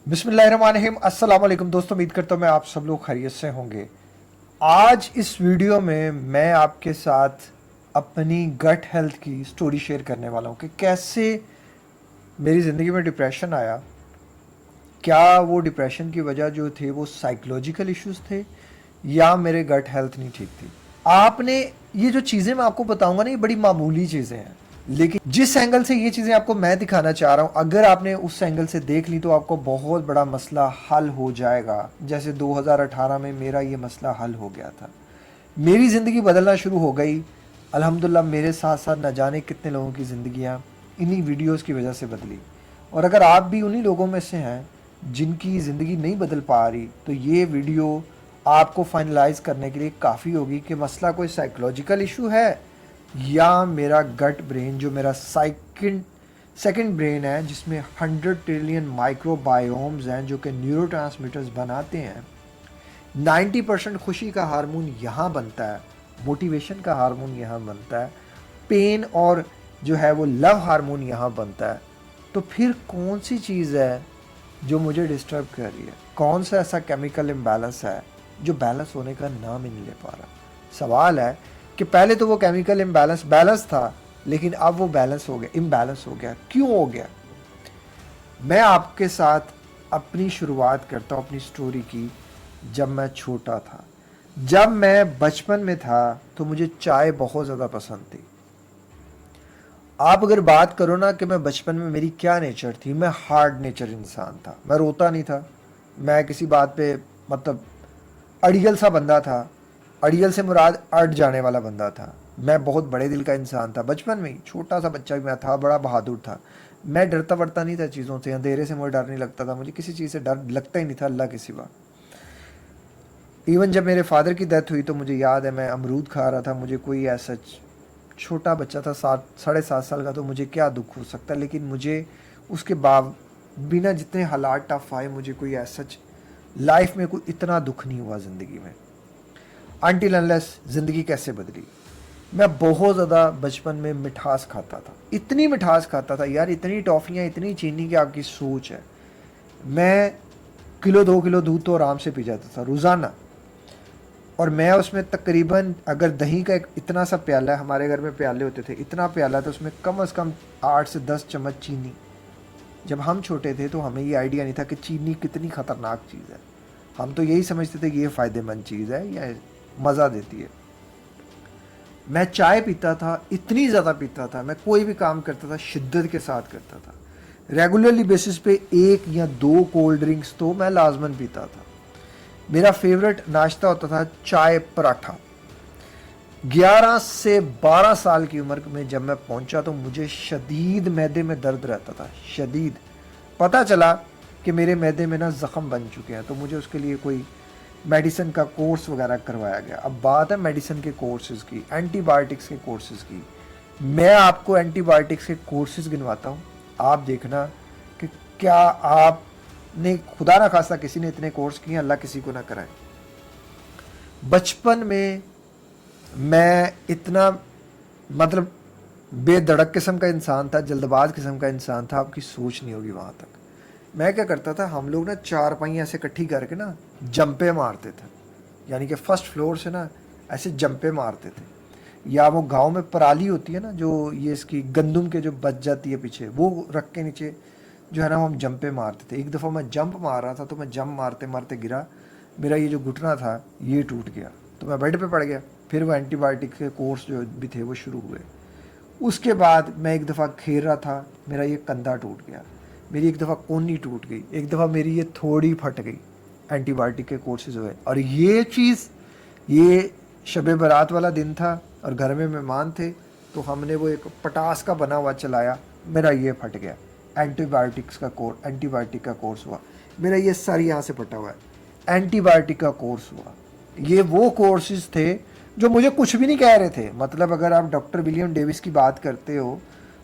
बिस्मिल्लाहिर्रहमानिर्रहीम। अस्सलाम वालेकुम दोस्तों, उम्मीद करता हूँ मैं आप सब लोग खैरियत से होंगे। आज इस वीडियो में मैं आपके साथ अपनी गट हेल्थ की स्टोरी शेयर करने वाला हूँ कि कैसे मेरी ज़िंदगी में डिप्रेशन आया। क्या वो डिप्रेशन की वजह जो थे वो साइकोलॉजिकल इश्यूज थे या मेरे गट हेल्थ नहीं ठीक थी। आपने ये जो चीज़ें मैं आपको बताऊंगा ना, ये बड़ी मामूली चीज़ें हैं, लेकिन जिस एंगल से ये चीज़ें आपको मैं दिखाना चाह रहा हूँ, अगर आपने उस एंगल से देख ली तो आपको बहुत बड़ा मसला हल हो जाएगा। जैसे 2018 में मेरा ये मसला हल हो गया था, मेरी ज़िंदगी बदलना शुरू हो गई। अल्हम्दुलिल्लाह मेरे साथ साथ न जाने कितने लोगों की ज़िंदगियाँ इन्हीं वीडियोस की वजह से बदली। और अगर आप भी उन्हीं लोगों में से हैं जिनकी ज़िंदगी नहीं बदल पा रही, तो ये वीडियो आपको फाइनलाइज करने के लिए काफ़ी होगी कि मसला कोई साइकोलॉजिकल इशू है या मेरा गट ब्रेन, जो मेरा सेकंड ब्रेन है, जिसमें 100 ट्रिलियन माइक्रोबायोम्स हैं जो कि न्यूरोट्रांसमीटर्स बनाते हैं। 90% खुशी का हार्मोन यहाँ बनता है, मोटिवेशन का हार्मोन यहाँ बनता है, पेन और जो है वो लव हार्मोन यहाँ बनता है। तो फिर कौन सी चीज़ है जो मुझे डिस्टर्ब कर रही है? कौन सा ऐसा केमिकल इम्बैलेंस है जो बैलेंस होने का नाम ही नहीं ले पा रहा? सवाल है कि पहले तो वो केमिकल इम्बैलेंस बैलेंस था, लेकिन अब वो बैलेंस हो गया, इम्बैलेंस हो गया। क्यों हो गया? मैं आपके साथ अपनी शुरुआत करता हूँ अपनी स्टोरी की। जब मैं छोटा था, जब मैं बचपन में था, तो मुझे चाय बहुत ज़्यादा पसंद थी। आप अगर बात करो ना कि मैं बचपन में मेरी क्या नेचर थी, मैं हार्ड नेचर इंसान था। मैं रोता नहीं था, मैं किसी बात पे मतलब अड़ियल सा बंदा था। अड़ियल से मुराद अड़ जाने वाला बंदा था। मैं बहुत बड़े दिल का इंसान था। बचपन में ही छोटा सा बच्चा भी मैं था, बड़ा बहादुर था। मैं डरता वरता नहीं था चीज़ों से, अंधेरे से मुझे डर नहीं लगता था, मुझे किसी चीज़ से डर लगता ही नहीं था अल्लाह के सिवा। इवन जब मेरे फादर की डेथ हुई तो मुझे याद है मैं अमरूद खा रहा था। मुझे कोई ऐसा, छोटा बच्चा था, 7 साढ़े 7 साल का, तो मुझे क्या दुख हो सकता है, लेकिन मुझे उसके बाद बिना जितने हालात टफ आए, मुझे कोई ऐसा लाइफ में कोई इतना दुख नहीं हुआ ज़िंदगी में। अनटिल अनलेस ज़िंदगी कैसे बदली। मैं बहुत ज़्यादा बचपन में मिठास खाता था, इतनी मिठास खाता था यार, इतनी टॉफ़ियाँ, इतनी चीनी की आपकी सोच है। मैं किलो 2 किलो दूध तो आराम से पी जाता था रोज़ाना। और मैं उसमें तकरीबन, अगर दही का एक इतना सा प्याला, हमारे घर में प्याले होते थे, इतना प्याला, तो उसमें कम से कम 8 से 10 चम्मच चीनी। जब हम छोटे थे तो हमें ये आइडिया नहीं था कि चीनी कितनी ख़तरनाक चीज़ है। हम तो यही समझते थे कि ये फ़ायदेमंद चीज़ है, या मज़ा देती है। मैं चाय पीता था, इतनी ज़्यादा पीता था। मैं कोई भी काम करता था शिद्दत के साथ करता था। रेगुलरली बेसिस पे 1 या 2 कोल्ड ड्रिंक्स तो मैं लाजमन पीता था। मेरा फेवरेट नाश्ता होता था चाय पराठा। 11 से 12 साल की उम्र में जब मैं पहुंचा तो मुझे शदीद मैदे में दर्द रहता था, शदीद। पता चला कि मेरे मैदे में ना ज़ख़म बन चुके हैं, तो मुझे उसके लिए कोई मेडिसिन का कोर्स वगैरह करवाया गया। अब बात है मेडिसिन के कोर्सेज़ की, एंटीबायोटिक्स के कोर्सेज़ की। मैं आपको एंटीबायोटिक्स के कोर्सेज़ गिनवाता हूँ, आप देखना कि क्या आपने, खुदा ना खास्ता किसी ने इतने कोर्स किए, अल्लाह किसी को ना कराए। बचपन में मैं इतना मतलब बेधड़क किस्म का इंसान था, जल्दबाज किस्म का इंसान था, आपकी सोच नहीं होगी वहाँ तक। मैं क्या करता था, हम लोग ना 4 पहियाँ ऐसे इकट्ठी करके ना जंपे मारते थे, यानी कि फर्स्ट फ्लोर से ना ऐसे जंपे मारते थे। या वो गांव में पराली होती है ना, जो ये इसकी गंदुम के जो बच जाती है पीछे, वो रख के नीचे जो है ना हम जंपे मारते थे। एक दफ़ा मैं जंप मार रहा था तो मैं जंप मारते मारते गिरा, मेरा ये जो घुटना था ये टूट गया, तो मैं बेड पे पड़ गया। फिर वो एंटीबायोटिक के कोर्स जो भी थे वो शुरू हुए। उसके बाद मैं एक दफ़ा खेल रहा था, मेरा ये कंधा टूट गया, मेरी एक दफ़ा कोहनी टूट गई, एक दफ़ा मेरी ये थोड़ी फट गई। एंटीबायोटिक के कोर्सेज हुए। और ये चीज़, ये शब बारात वाला दिन था और घर में मेहमान थे, तो हमने वो एक पटास का बना हुआ चलाया, मेरा ये फट गया। एंटीबायोटिक का कोर्स हुआ, मेरा ये सर यहाँ से फटा हुआ है। एंटीबायोटिक का कोर्स हुआ। ये वो कोर्सेज थे जो मुझे कुछ भी नहीं कह रहे थे। मतलब अगर आप डॉक्टर विलियम डेविस की बात करते हो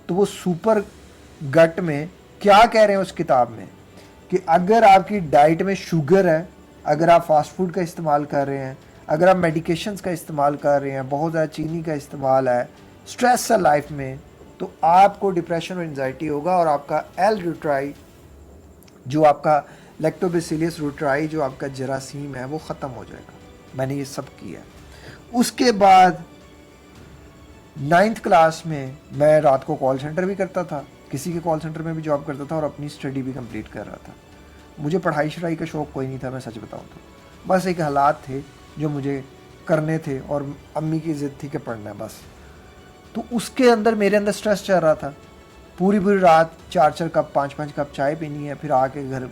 तो वो सुपर गट में क्या कह रहे हैं उस किताब में, कि अगर आपकी डाइट में शुगर है, अगर आप फास्ट फूड का इस्तेमाल कर रहे हैं, अगर आप मेडिकेशंस का इस्तेमाल कर रहे हैं, बहुत ज़्यादा चीनी का इस्तेमाल है, स्ट्रेस है लाइफ में, तो आपको डिप्रेशन और एंजाइटी होगा। और आपका एल ड्यूट्राई, जो आपका लैक्टोबैसिलस रूटाई जो आपका जरासीम है वो ख़त्म हो जाएगा। मैंने ये सब किया। उसके बाद 9th क्लास में मैं रात को कॉल सेंटर भी करता था, किसी के कॉल सेंटर में भी जॉब करता था और अपनी स्टडी भी कंप्लीट कर रहा था। मुझे पढ़ाई शढ़ाई का शौक़ कोई नहीं था, मैं सच बताऊँ तो। बस एक हालात थे जो मुझे करने थे और अम्मी की ज़िद थी कि पढ़ना है बस। तो उसके अंदर मेरे अंदर स्ट्रेस चल रहा था। पूरी पूरी रात 4-4 कप 5-5 कप चाय पीनी है, फिर आके घर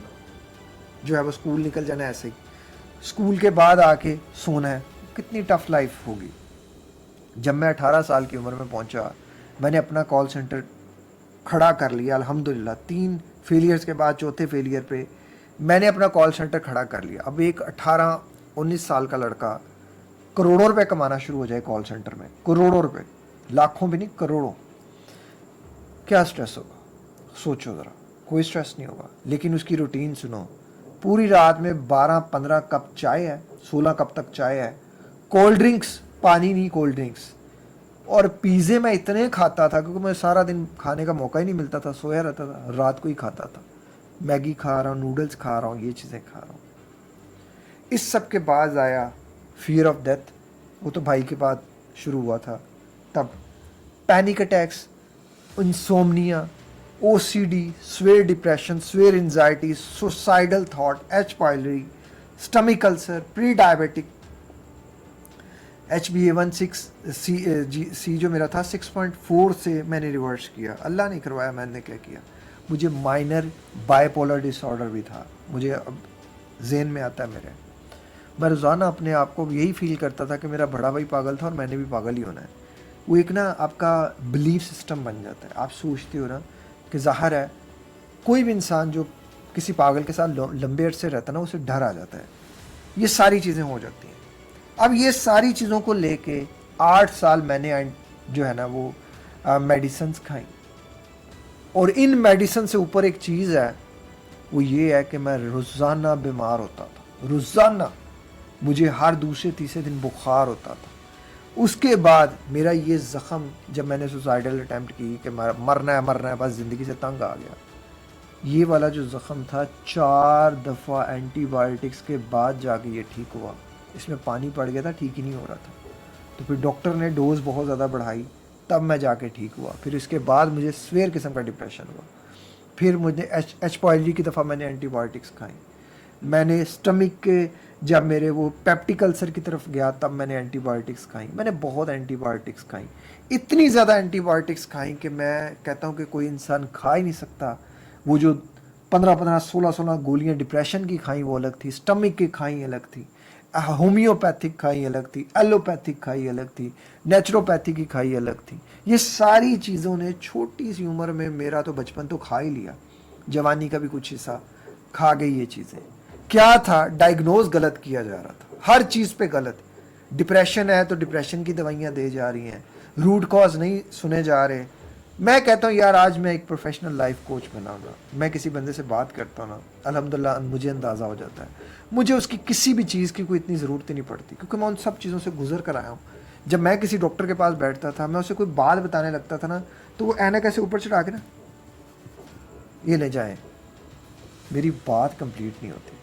जो है वो स्कूल निकल जाना है ऐसे ही, स्कूल के बाद आके सोना है। कितनी टफ लाइफ होगी। जब मैं 18 साल की उम्र में पहुंचा, मैंने अपना कॉल सेंटर खड़ा कर लिया अल्हम्दुलिल्लाह। 3 फेलियर्स के बाद चौथे फेलियर पे मैंने अपना कॉल सेंटर खड़ा कर लिया। अब एक 18-19 साल का लड़का करोड़ों रुपए कमाना शुरू हो जाए कॉल सेंटर में, करोड़ों रुपए, लाखों भी नहीं करोड़ों, क्या स्ट्रेस होगा सोचो ज़रा। कोई स्ट्रेस नहीं होगा। लेकिन उसकी रूटीन सुनो, पूरी रात में 12-15 कप चाय है, 16 कप तक चाय है, कोल्ड ड्रिंक्स, पानी नहीं कोल्ड ड्रिंक्स। और पिज़्ज़े मैं इतने खाता था क्योंकि मैं सारा दिन खाने का मौका ही नहीं मिलता था, सोया रहता था, रात को ही खाता था। मैगी खा रहा हूँ, नूडल्स खा रहा हूँ, ये चीज़ें खा रहा हूँ। इस सब के बाद आया फियर ऑफ डेथ, वो तो भाई के बाद शुरू हुआ था। तब panic attacks, insomnia, OCD, severe depression, severe anxiety, suicidal thought, H. pylori, stomach ulcer, pre-diabetic, HbA1c जो मेरा था 6.4 से मैंने रिवर्स किया। अल्लाह ने करवाया, मैंने क्या किया। मुझे माइनर बाइपोलर डिसऑर्डर भी था, मुझे अब जेन में आता है मेरे। मैं रोज़ाना अपने आप को यही फील करता था कि मेरा बड़ा भाई पागल था और मैंने भी पागल ही होना है। वो एक ना आपका बिलीफ सिस्टम बन जाता है। आप सोचते हो ना कि ज़ाहिर है कोई भी इंसान जो किसी पागल के साथ लंबे अरसे रहता है ना, उसे डर आ जाता है। ये सारी चीज़ें हो जाती हैं। अब ये सारी चीज़ों को लेके 8 साल मैंने जो है ना वो मेडिसिन्स खाई। और इन मेडिसिन से ऊपर एक चीज़ है, वो ये है कि मैं रोज़ाना बीमार होता था। रोज़ाना मुझे हर दूसरे तीसरे दिन बुखार होता था। उसके बाद मेरा ये ज़ख़म, जब मैंने सुसाइडल अटैम्प्ट की कि मरना है बस, ज़िंदगी से तंग आ गया, ये वाला जो ज़ख़म था 4 दफ़ा एंटीबायोटिक्स के बाद जाके ये ठीक हुआ। इसमें पानी पड़ गया था, ठीक ही नहीं हो रहा था। तो फिर डॉक्टर ने डोज़ बहुत ज़्यादा बढ़ाई, तब मैं जाके ठीक हुआ। फिर इसके बाद मुझे सीवियर किस्म का डिप्रेशन हुआ। फिर मुझे एच पॉइलरी की दफ़ा मैंने एंटीबायोटिक्स खाई। मैंने स्टमक के जब मेरे वो पेप्टिक अल्सर की तरफ गया, तब मैंने एंटीबायोटिक्स खाई। मैंने बहुत एंटीबायोटिक्स खाई, इतनी ज़्यादा एंटीबायोटिक्स खाई कि मैं कहता हूँ कि कोई इंसान खा ही नहीं सकता। वो जो 15-15, 16-16 गोलियाँ डिप्रेशन की खाई वो अलग थी, स्टमक की खाई अलग थी, होम्योपैथिक खाई अलग थी, एलोपैथिक खाई अलग थी, नेचुरोपैथी की खाई अलग थी। ये सारी चीज़ों ने छोटी सी उम्र में मेरा तो बचपन तो खा ही लिया, जवानी का भी कुछ हिस्सा खा गई ये चीज़ें। क्या था, डायग्नोज गलत किया जा रहा था, हर चीज़ पे गलत। डिप्रेशन है तो डिप्रेशन की दवाइयाँ दे जा रही हैं, रूट कॉज नहीं सुने जा रहे। मैं कहता हूँ यार, आज मैं एक प्रोफेशनल लाइफ कोच बनाऊंगा। मैं किसी बंदे से बात करता हूँ ना, अल्हम्दुलिल्लाह मुझे अंदाज़ा हो जाता है, मुझे उसकी किसी भी चीज़ की कोई इतनी ज़रूरत ही नहीं पड़ती, क्योंकि मैं उन सब चीज़ों से गुजर कर आया हूँ। जब मैं किसी डॉक्टर के पास बैठता था, मैं उसे कोई बात बताने लगता था ना, तो वो ऐनक ऐसे ऊपर चढ़ा के ना ये ले जाए, मेरी बात कंप्लीट नहीं होती थी।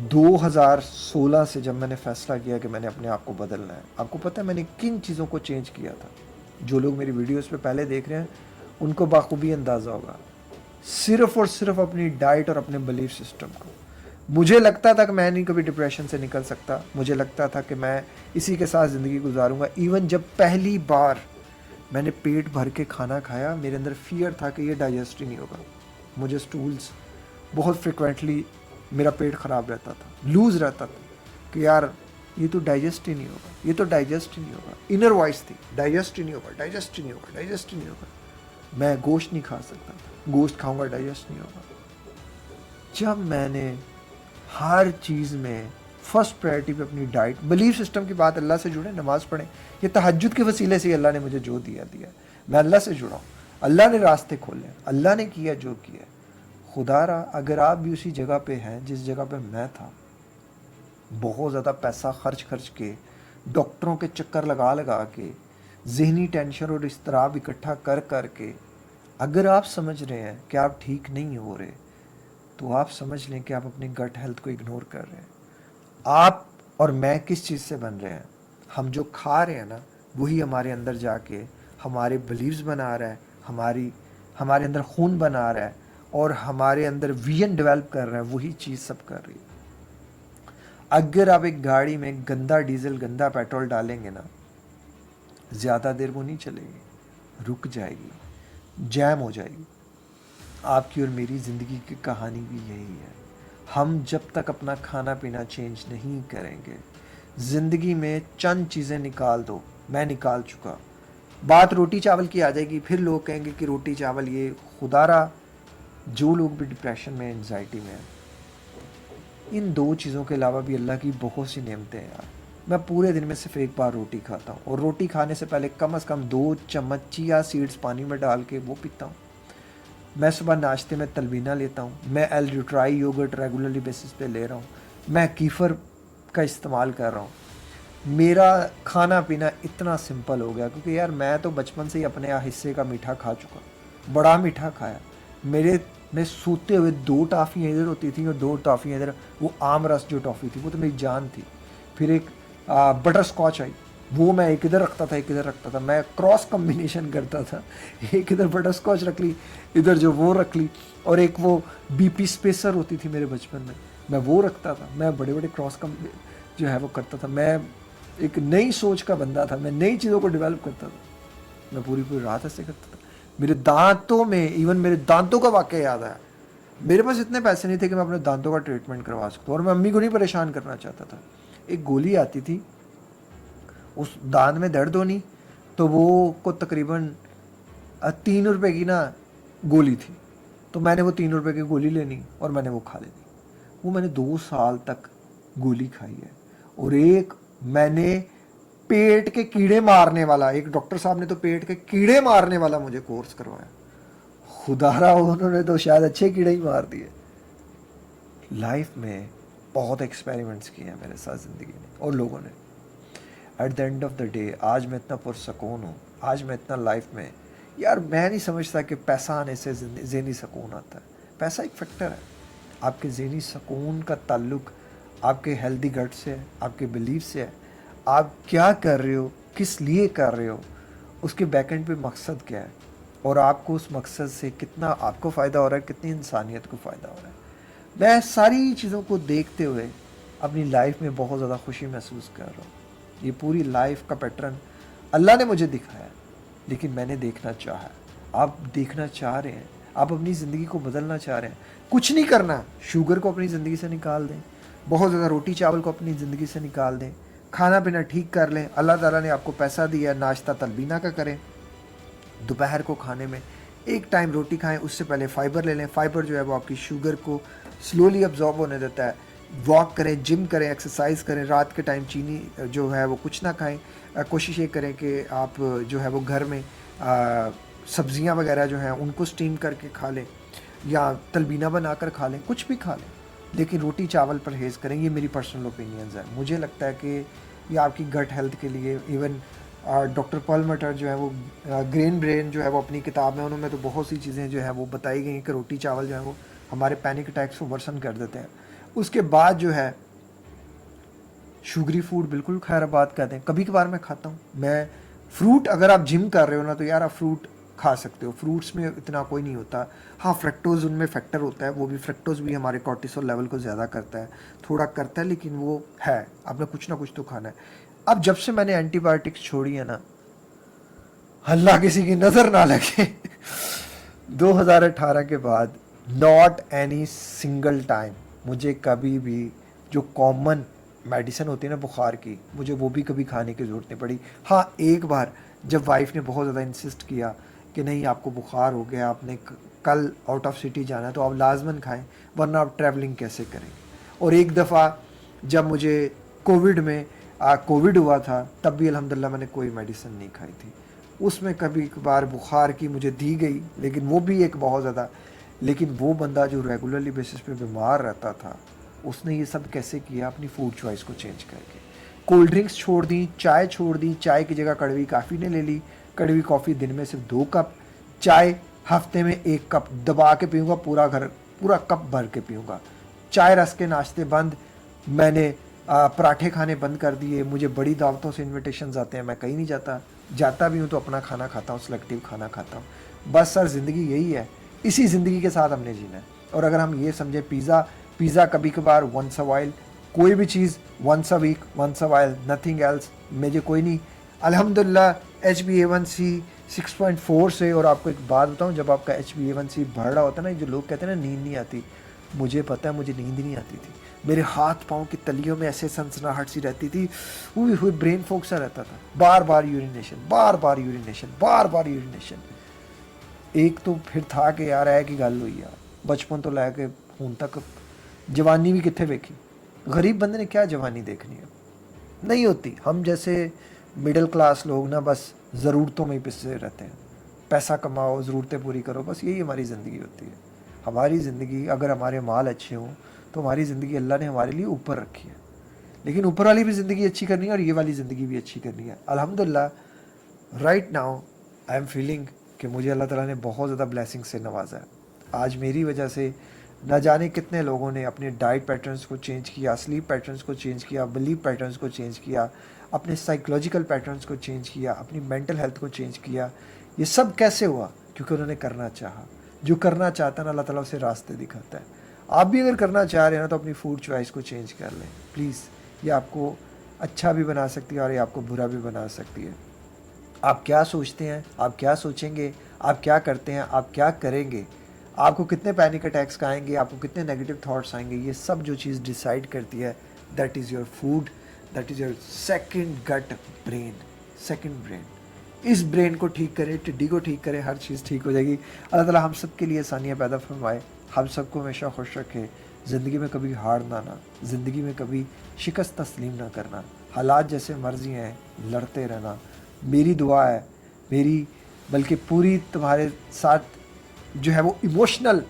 2016 से जब मैंने फैसला किया कि मैंने अपने आप को बदलना है, आपको पता है मैंने किन चीज़ों को चेंज किया था? जो लोग मेरी वीडियोस पे पहले देख रहे हैं उनको बाखूबी अंदाज़ा होगा। सिर्फ और सिर्फ अपनी डाइट और अपने बिलीफ सिस्टम को। मुझे लगता था कि मैं नहीं कभी डिप्रेशन से निकल सकता, मुझे लगता था कि मैं इसी के साथ ज़िंदगी गुजारूंगा। इवन जब पहली बार मैंने पेट भर के खाना खाया, मेरे अंदर फियर था कि ये डाइजेस्ट ही नहीं होगा। मुझे स्टूल्स बहुत फ्रिक्वेंटली, मेरा पेट ख़राब रहता था, लूज़ रहता था कि यार ये तो डाइजेस्ट ही नहीं होगा, ये तो डाइजेस्ट ही नहीं होगा। इनर वॉइस थी, डाइजेस्ट ही नहीं होगा, डाइजेस्ट ही नहीं होगा, डाइजेस्ट ही नहीं होगा। मैं गोश्त नहीं खा सकता था, गोश्त खाऊंगा डाइजेस्ट नहीं होगा। जब मैंने हर चीज़ में फर्स्ट प्रायोरिटी पे अपनी डाइट, बिलीफ सिस्टम की बात, अल्लाह से जुड़े, नमाज़ पढ़ें, ये तहज्जुद के वसीले से अल्लाह ने मुझे जो दिया, मैं अल्लाह से जुड़ा हूँ, अल्लाह ने रास्ते खोले, अल्लाह ने किया जो किया। खुदारा अगर आप भी उसी जगह पे हैं जिस जगह पे मैं था, बहुत ज़्यादा पैसा खर्च के, डॉक्टरों के चक्कर लगा के, ज़हनी टेंशन और इस्तराब इकट्ठा कर के, अगर आप समझ रहे हैं कि आप ठीक नहीं हो रहे, तो आप समझ लें कि आप अपनी गट हेल्थ को इग्नोर कर रहे हैं। आप और मैं किस चीज़ से बन रहे हैं? हम जो खा रहे हैं ना, वही हमारे अंदर जाके हमारे बिलीव्स बना रहा है, हमारे अंदर खून बना रहा है और हमारे अंदर विजन डेवलप कर रहा है, वही चीज़ सब कर रही है। अगर आप एक गाड़ी में गंदा डीजल गंदा पेट्रोल डालेंगे ना, ज़्यादा देर वो नहीं चलेगी, रुक जाएगी, जैम हो जाएगी। आपकी और मेरी ज़िंदगी की कहानी भी यही है। हम जब तक अपना खाना पीना चेंज नहीं करेंगे, ज़िंदगी में चंद चीज़ें निकाल दो, मैं निकाल चुका। बात रोटी चावल की आ जाएगी, फिर लोग कहेंगे कि रोटी चावल ये खुदारा। जो लोग भी डिप्रेशन में, एंजाइटी में हैं, इन दो चीज़ों के अलावा भी अल्लाह की बहुत सी नेमतें हैं यार। मैं पूरे दिन में सिर्फ एक बार रोटी खाता हूँ और रोटी खाने से पहले कम से कम 2 चम्मच चिया सीड्स पानी में डाल के वो पीता हूँ। मैं सुबह नाश्ते में तलबीना लेता हूँ। मैं एल-ल्यूट्राई योगर्ट रेगुलरली बेसिस पे ले रहा हूँ। मैं कीफ़र का इस्तेमाल कर रहा हूँ। मेरा खाना पीना इतना सिंपल हो गया क्योंकि यार मैं तो बचपन से ही अपने हिस्से का मीठा खा चुका, बड़ा मीठा खाया। मेरे में सोते हुए 2 टॉफ़ियाँ इधर होती थी और 2 टॉफ़ियाँ इधर। वो आम रस जो टॉफ़ी थी वो तो मेरी जान थी। फिर एक बटर स्कॉच आई, वो मैं एक इधर रखता था एक इधर रखता था, मैं क्रॉस कम्बिनेशन करता था। एक इधर बटर स्कॉच रख ली, इधर जो वो रख ली, और एक वो बीपी स्पेसर होती थी मेरे बचपन में, मैं वो रखता था। मैं बड़े बड़े क्रॉस कम जो है वो करता था। मैं एक नई सोच का बंदा था, मैं नई चीज़ों को डेवलप करता था। मैं पूरी पूरी रात ऐसे करता था। मेरे दांतों में, इवन मेरे दांतों का वाक़या याद आया। मेरे पास इतने पैसे नहीं थे कि मैं अपने दांतों का ट्रीटमेंट करवा सकता, और मैं अम्मी को नहीं परेशान करना चाहता था। एक गोली आती थी, उस दांत में दर्द होनी, तो वो को तकरीबन 3 रुपए की ना गोली थी, तो मैंने वो 3 रुपए की गोली लेनी और मैंने वो खा लेनी। वो मैंने 2 साल तक गोली खाई है। और एक मैंने पेट के कीड़े मारने वाला, एक डॉक्टर साहब ने तो पेट के कीड़े मारने वाला मुझे कोर्स करवाया। खुदारा उन्होंने तो शायद अच्छे कीड़े ही मार दिए। लाइफ में बहुत एक्सपेरिमेंट्स किए हैं मेरे साथ ज़िंदगी में और लोगों ने। At the end of the day आज मैं इतना पुरसकून हूँ, आज मैं इतना लाइफ में, यार मैं नहीं समझता कि पैसा आने से ज़हनी सुकून आता है। पैसा एक फैक्टर है। आपके ज़हनी सुकून का ताल्लुक आपके हेल्दी गट से है, आपके बिलीफ से है। आप क्या कर रहे हो, किस लिए कर रहे हो, उसके बैकएंड पे मकसद क्या है, और आपको उस मकसद से कितना आपको फ़ायदा हो रहा है, कितनी इंसानियत को फ़ायदा हो रहा है। मैं सारी चीज़ों को देखते हुए अपनी लाइफ में बहुत ज़्यादा खुशी महसूस कर रहा हूँ। ये पूरी लाइफ का पैटर्न अल्लाह ने मुझे दिखाया, लेकिन मैंने देखना चाहा। आप देखना चाह रहे हैं, आप अपनी ज़िंदगी को बदलना चाह रहे हैं, कुछ नहीं करना, शुगर को अपनी ज़िंदगी से निकाल दें, बहुत ज़्यादा रोटी चावल को अपनी ज़िंदगी से निकाल दें, खाना पीना ठीक कर लें। अल्लाह ताला ने आपको पैसा दिया, नाश्ता तलबीना का करें, दोपहर को खाने में एक टाइम रोटी खाएं, उससे पहले फ़ाइबर ले लें। फ़ाइबर जो है वो आपकी शुगर को स्लोली अब्जॉर्ब होने देता है। वॉक करें, जिम करें, एक्सरसाइज करें। रात के टाइम चीनी जो है वो कुछ ना खाएं। कोशिश ये करें कि आप जो है वो घर में सब्जियां वगैरह जो हैं उनको स्टीम करके खा लें या तलबीना बनाकर खा लें, कुछ भी खा लें, लेकिन रोटी चावल परहेज़ करें। ये मेरी पर्सनल ओपिनियंस है। मुझे लगता है कि ये आपकी गट हेल्थ के लिए, इवन डॉक्टर पॉल मटर जो है वो ग्रेन ब्रेन जो है वो अपनी किताब में, उन्होंने तो बहुत सी चीज़ें जो है वो बताई गई हैं कि रोटी चावल जो है वो हमारे पैनिक अटैक्स को वर्सन कर देते हैं। उसके बाद जो है शुगरी फूड बिल्कुल खैराबाद कहते हैं, कभी कभार मैं खाता हूँ। मैं फ्रूट, अगर आप जिम कर रहे हो ना तो यार आप फ्रूट खा सकते हो, फ्रूट्स में इतना कोई नहीं होता। हाँ, फ्रक्टोज उनमें फैक्टर होता है, वो भी फ्रक्टोज भी हमारे कॉर्टिसोल लेवल को ज़्यादा करता है, थोड़ा करता है, लेकिन वो है, आपने कुछ ना कुछ तो खाना है। अब जब से मैंने एंटीबायोटिक्स छोड़ी है ना, अल्लाह किसी की नज़र ना लगे 2018 के बाद नॉट एनी सिंगल टाइम मुझे कभी भी जो कॉमन मेडिसिन होती है ना बुखार की, मुझे वो भी कभी खाने की ज़रूरत नहीं पड़ी। हाँ, एक बार जब वाइफ ने बहुत ज़्यादा इंसिस्ट किया कि नहीं आपको बुखार हो गया, आपने कल आउट ऑफ सिटी जाना है, तो आप लाजमन खाएं, वरना आप ट्रैवलिंग कैसे करेंगे। और एक दफ़ा जब मुझे कोविड हुआ था, तब भी अल्हम्दुलिल्लाह मैंने कोई मेडिसिन नहीं खाई थी। उसमें कभी कभार बुखार की मुझे दी गई, लेकिन वो भी एक बहुत ज़्यादा। लेकिन वो बंदा जो रेगुलरली बेसिस पे बीमार रहता था, उसने ये सब कैसे किया? अपनी फूड चॉइस को चेंज करके। कोल्ड ड्रिंक्स छोड़ दी, चाय छोड़ दी, चाय की जगह कड़वी कॉफ़ी ने ले ली। कड़वी कॉफ़ी दिन में सिर्फ 2 कप, चाय हफ्ते में 1 कप दबा के पीऊँगा, पूरा घर पूरा कप भर के पीऊँगा। चाय रस के नाश्ते बंद, मैंने पराठे खाने बंद कर दिए। मुझे बड़ी दावतों से इन्विटेशंस आते हैं, मैं कहीं नहीं जाता, जाता भी हूँ तो अपना खाना खाता हूँ, सिलेक्टिव खाना खाता हूँ। बस सर ज़िंदगी यही है, इसी ज़िंदगी के साथ हमने जीना है। और अगर हम ये समझे पिज़्ज़ा कभी कभार, वंस अ वाइल, कोई भी चीज़ once a week, once a while, nothing else, मुझे कोई नहीं। अल्हम्दुलिल्लाह HbA1c 6.4 से। और आपको एक बात बताऊं, जब आपका HbA1c बढ़ रहा होता है ना, जो लोग कहते हैं ना नींद नहीं आती, मुझे पता है मुझे नींद नहीं आती थी। मेरे हाथ पाँव की तलियों में ऐसे सनसनाहट सी रहती थी, हुई हुई ब्रेन फोक सा रहता था, बार बार यूरिनेशन, बार बार यूरिनेशन, बार बार यूरिनेशन। एक तो फिर था कि यार है कि गल हुई यार, बचपन तो लैके हूँ तक जवानी भी कितने वेखी। गरीब बंदे ने क्या जवानी देखनी है, नहीं होती। हम जैसे मिडिल क्लास लोग ना बस ज़रूरतों में ही पिसे रहते हैं, पैसा कमाओ, ज़रूरतें पूरी करो, बस यही हमारी ज़िंदगी होती है। हमारी ज़िंदगी, अगर हमारे माल अच्छे हों तो हमारी ज़िंदगी अल्लाह ने हमारे लिए ऊपर रखी है। लेकिन ऊपर वाली भी ज़िंदगी अच्छी करनी है और ये वाली ज़िंदगी भी अच्छी करनी है। अल्हम्दुलिल्लाह right now I am feeling कि मुझे अल्लाह ताला ने बहुत ज़्यादा ब्लेसिंग से नवाजा है। आज मेरी वजह से न जाने कितने लोगों ने अपने डाइट पैटर्न्स को चेंज किया, स्लीप पैटर्न्स को चेंज किया, बिलीव पैटर्न्स को चेंज किया, अपने साइकोलॉजिकल पैटर्न्स को चेंज किया, अपनी मेंटल हेल्थ को चेंज किया। ये सब कैसे हुआ? क्योंकि उन्होंने करना चाहा। जो करना चाहता है ना, अल्लाह ताला उसे रास्ते दिखाता है। आप भी अगर करना चाह रहे हैं ना, तो अपनी फूड चॉइस को चेंज कर लें प्लीज़। ये आपको अच्छा भी बना सकती है और ये आपको बुरा भी बना सकती है। आप क्या सोचते हैं, आप क्या सोचेंगे, आप क्या करते हैं, आप क्या करेंगे, आपको कितने पैनिक अटैक्स आएंगे, आपको कितने नेगेटिव थॉट्स आएंगे, ये सब जो चीज़ डिसाइड करती है, that is your food, that is your second gut brain, second brain. इस ब्रेन को ठीक करें, टिड्डी को ठीक करें, हर चीज़ ठीक हो जाएगी। अल्लाह ताला हम सब के लिए आसानियाँ पैदा फरमाए, हम सबको हमेशा खुश रखे, ज़िंदगी में कभी हार ना आना, ज़िंदगी में कभी शिकस्त तस्लीम ना करना, हालात जैसे मर्जी हैं लड़ते रहना। मेरी दुआ है, मेरी बल्कि पूरी तुम्हारे साथ जो है वो इमोशनल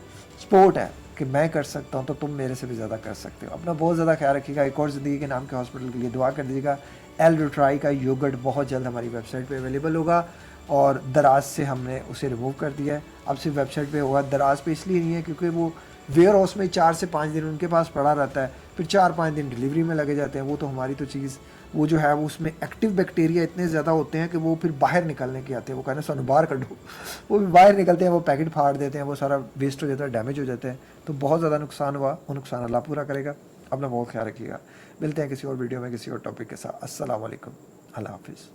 सपोर्ट है कि मैं कर सकता हूँ तो तुम मेरे से भी ज़्यादा कर सकते हो। अपना बहुत ज़्यादा ख्याल रखिएगा। एक और ज़िंदगी के नाम के हॉस्पिटल के लिए दुआ कर दीजिएगा। L-Reuteri का योगर्ट बहुत जल्द हमारी वेबसाइट पे अवेलेबल होगा और दराज से हमने उसे रिमूव कर दिया है, अब सिर्फ वेबसाइट पे होगा। दराज पे इसलिए नहीं है क्योंकि वो वेयर हाउस में 4 से 5 दिन उनके पास पड़ा रहता है, फिर 4-5 दिन डिलीवरी में लगे जाते हैं। वो तो हमारी तो चीज़ वो जो है वो उसमें एक्टिव बैक्टीरिया इतने ज़्यादा होते हैं कि वो फिर बाहर निकलने के आते हैं। वो कहना सानू बाहर कढ़ो, वो भी बाहर निकलते हैं, वो पैकेट फाड़ देते हैं, वो सारा वेस्ट हो जाता है, डैमेज हो जाता है। तो बहुत ज़्यादा नुकसान हुआ, वो नुकसान अल्लाह पूरा करेगा। अपना बहुत ख्याल रखिएगा। मिलते हैं किसी और वीडियो में किसी और टॉपिक के साथ। अस्सलाम वालेकुम, अल्लाह हाफिज़।